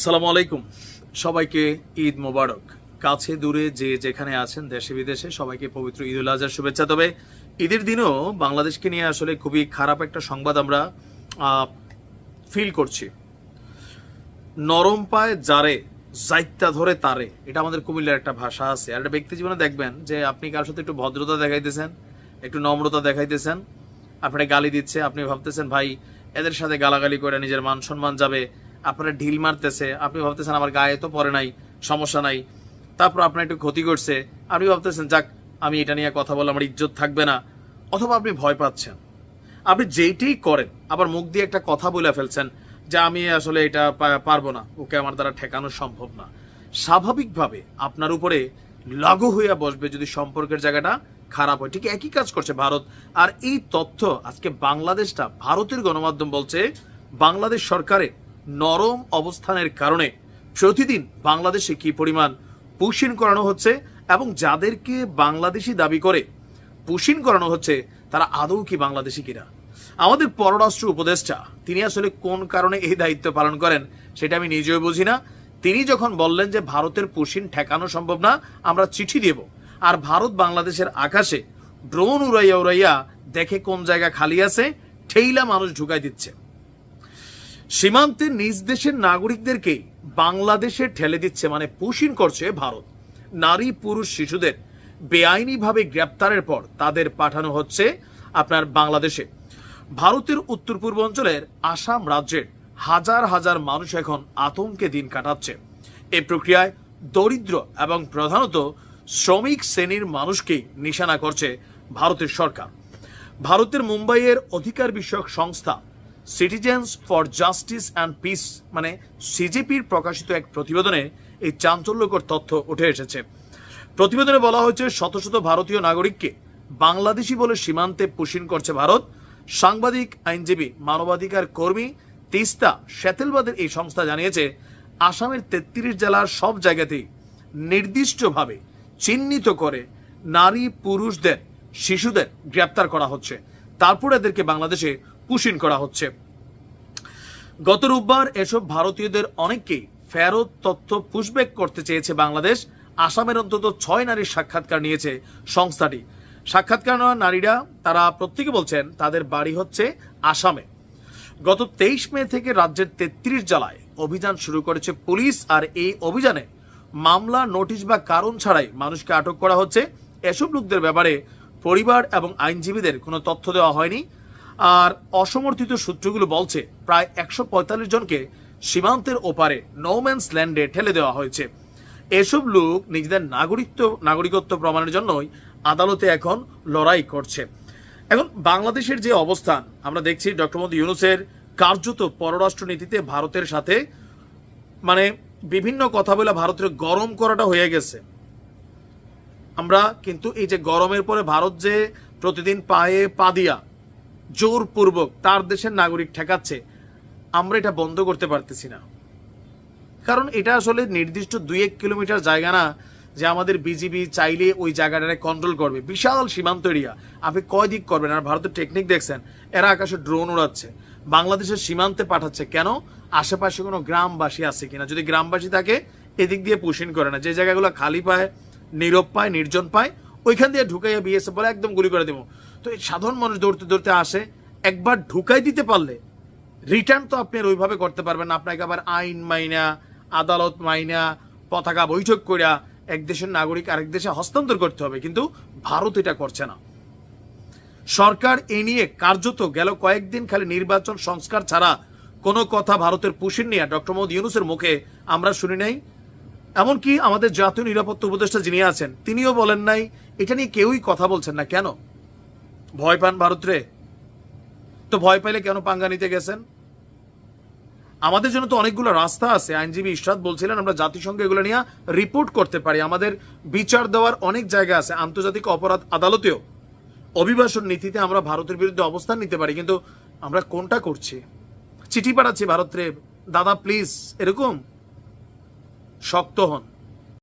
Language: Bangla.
সালামু আলাইকুম, সবাইকে ঈদ মোবারক। কাছে দূরে যে যেখানে আছেন দেশে বিদেশে সবাইকে পবিত্র ঈদ উল আজহার শুভেচ্ছা। তবে ঈদের দিনও বাংলাদেশকে নিয়ে আসলে খুবই খারাপ একটা সংবাদ আমরা ফিল করছি। নরম পায় যারে জাইত্যা ধরে তারে, এটা আমাদের কুমিল্লার একটা ভাষা আছে। আর একটা ব্যক্তি জীবনে দেখবেন যে আপনি কারোর সাথে একটু ভদ্রতা দেখাইতেছেন, একটু নম্রতা দেখাইতেছেন, আপনারা গালি দিচ্ছে, আপনি ভাবতেছেন ভাই এদের সাথে গালাগালি করে নিজের মান সম্মান যাবে, আপনারা ঢিল মারতেছে, আপনি ভাবতেছেন আমার গায়ে তো পরে নাই, সমস্যা নাই, তারপর আপনার একটু ক্ষতি করছে, আপনি ভাবতেছেন যাক আমি এটা নিয়ে কথা বলে আমার ইজ্জত থাকবে না, অথবা আপনি ভয় পাচ্ছেন। আপনি যেইটাই করেন আবার মুখ দিয়ে একটা কথা বলে ফেলছেন যে আমি আসলে এটা পারবো না, ওকে আমার দ্বারা ঠেকানো সম্ভব না। স্বাভাবিকভাবে আপনার উপরে লাগু হইয়া বসবে যদি সম্পর্কের জায়গাটা খারাপ হয়। ঠিক একই কাজ করছে ভারত। আর এই তথ্য আজকে বাংলাদেশটা, ভারতের গণমাধ্যম বলছে বাংলাদেশ সরকারের নরম অবস্থানের কারণে প্রতিদিন বাংলাদেশে কি পরিমাণ পুশিন করানো হচ্ছে, এবং যাদেরকে বাংলাদেশি দাবি করে পুশিন করানো হচ্ছে তারা আদৌ কি বাংলাদেশি কিনা। আমাদের পররাষ্ট্র উপদেষ্টা তিনি আসলে কোন কারণে এই দায়িত্ব পালন করেন সেটা আমি নিজেও বুঝি না। তিনি যখন বললেন যে ভারতের পুশিন ঠেকানো সম্ভব না, আমরা চিঠি দেব, আর ভারত বাংলাদেশের আকাশে ড্রোন উড়াইয়া উড়াইয়া দেখে কোন জায়গা খালি আছে, ঠেইলা মানুষ ঢুকাই দিচ্ছে। সীমান্তে নিজ দেশের নাগরিকদেরকে বাংলাদেশে ঠেলে দিচ্ছে, মানে পুশিন করছে ভারত। নারী পুরুষ শিশুদের বেআইনিভাবে গ্রেপ্তারের পর তাদের পাঠানো হচ্ছে আপনার বাংলাদেশে। ভারতের উত্তর পূর্বাঞ্চলের আসাম রাজ্যের হাজার হাজার মানুষ এখন আতঙ্কে দিন কাটাচ্ছে। এই প্রক্রিয়ায় দরিদ্র এবং প্রধানত শ্রমিক শ্রেণীর মানুষকেই নিশানা করছে ভারতের সরকার। ভারতের মুম্বাইয়ের অধিকার বিষয়ক সংস্থা citizens for justice and piece মানে সিজেপির প্রকাশিত এক প্রতিবেদনে এই চাঞ্চল্যকর তথ্য উঠে এসেছে। প্রতিবেদনে বলা হয়েছে শত শত ভারতীয় নাগরিককে বাংলাদেশি বলে সীমান্তে পুশিন করছে ভারত। সাংবাদিক, আইনজীবী, মানবাধিকার কর্মী, তিস্তা, শেতেলবাদের এই সংস্থা জানিয়েছে আসামের 33 জেলার সব জায়গাতেই নির্দিষ্টভাবে চিহ্নিত করে নারী পুরুষদের শিশুদের গ্রেপ্তার করা হচ্ছে, তারপর এদেরকে বাংলাদেশে পুশিন করা হচ্ছে। গত রোববার এসব ভারতীয়দের অনেককেই ফেরত তথ্য পুশব্যাক করতে চেয়েছে বাংলাদেশ। আসামের অন্তত 6 নারীর সাক্ষাৎকার নিয়েছে সংস্থাটি। সাক্ষাৎকার নেওয়া নারীরা তারা প্রত্যেকে বলছেন তাদের বাড়ি হচ্ছে আসামে। গত 23 মে থেকে রাজ্যের 33 জেলায় অভিযান শুরু করেছে পুলিশ। আর এই অভিযানে মামলা, নোটিশ বা কারণ ছাড়াই মানুষকে আটক করা হচ্ছে। এসব লোকদের ব্যাপারে পরিবার এবং আইনজীবীদের কোনো তথ্য দেওয়া হয়নি। আর অসমর্থিত সূত্রগুলো বলছে প্রায় 145 জনকে সীমান্তের ওপারে নোম্যান্স ল্যান্ডে ঠেলে দেওয়া হয়েছে। এসব লোক নিজেদের নাগরিকত্ব প্রমাণের জন্যই আদালতে এখন লড়াই করছে। এখন বাংলাদেশের যে অবস্থান আমরা দেখছি, ডক্টর মোহাম্মদ ইউনূসের কার্যত পররাষ্ট্র নীতিতে ভারতের সাথে মানে বিভিন্ন কথা বলে ভারতের গরম করাটা হয়ে গেছে। আমরা কিন্তু এই যে গরমের পরে ভারত যে প্রতিদিন পায়ে পা দিয়া জোরপূর্বক তার দেশের নাগরিক ঠেকাচ্ছে, আমরা এটা বন্ধ করতে পারতেছি না। কারণ এটা আসলে নির্দিষ্ট 2-1 কিলোমিটার জায়গা না যে আমাদের বিজিবি চাইলে ওই জায়গাটাকে কন্ট্রোল করবে। বিশাল সীমান্ত এরিয়া, আপনি কয় দিক করবেন। আর ভারতের টেকনিক দেখছেন, এরা আকাশে ড্রোন উড়াচ্ছে, বাংলাদেশের সীমান্তে পাঠাচ্ছে। কেন? আশেপাশে কোনো গ্রামবাসী আছে কিনা, যদি গ্রামবাসী থাকে এদিক দিয়ে পুশিন করে না। যে জায়গাগুলো খালি পায়, নীরব পায়, নির্জন পায়, ওইখান দিয়ে ঢুকাইয়া বিএসএফ বলে একদম গুলি করে দেবো। তো এই সাধারণ মানুষ দৌড়তে দৌড়তে আসে, একবার ঢুকাই দিতে পারলে রিটার্ন তো আপনি আর ওইভাবে করতে পারবেন না। আপনাকে আবার আইন মাইনা, আদালত মাইনা, পতাকা বৈঠক করিয়া এক দেশের নাগরিক আরেক দেশে হস্তান্তর করতে হবে। কিন্তু ভারত এটা করছে না। সরকার এই নিয়ে কার্যত গেল কয়েকদিন খালি নির্বাচন সংস্কার ছাড়া কোনো কথা ভারতের পুশিন নিয়ে ডক্টর মোহাম্মদ ইউনূসের মুখে আমরা শুনি নাই। এমনকি আমাদের জাতীয় নিরাপত্তা উপদেষ্টা যিনি আছেন তিনিও বলেন নাই, এটা নিয়ে কেউই কথা বলছেন না। কেন? ভয় পান ভারত রে? তো ভয় পাইলে কেন পাঙ্গা নিতে গেছেন? আমাদের জন্য তো অনেকগুলো রাস্তা আছে। আইনজীবী ইশরাত বলছিলেন আমরা জাতিসংঘে এগুলো নিয়ে রিপোর্ট করতে পারি, আমাদের বিচার দেওয়ার অনেক জায়গা আছে। আন্তর্জাতিক অপরাধ আদালতেও অভিবাসন নীতিতে আমরা ভারতের বিরুদ্ধে অবস্থান নিতে পারি। কিন্তু আমরা কোনটা করছি? চিঠি পাঠাচ্ছি ভারত রে, দাদা প্লিজ, এরকম। শক্ত হন।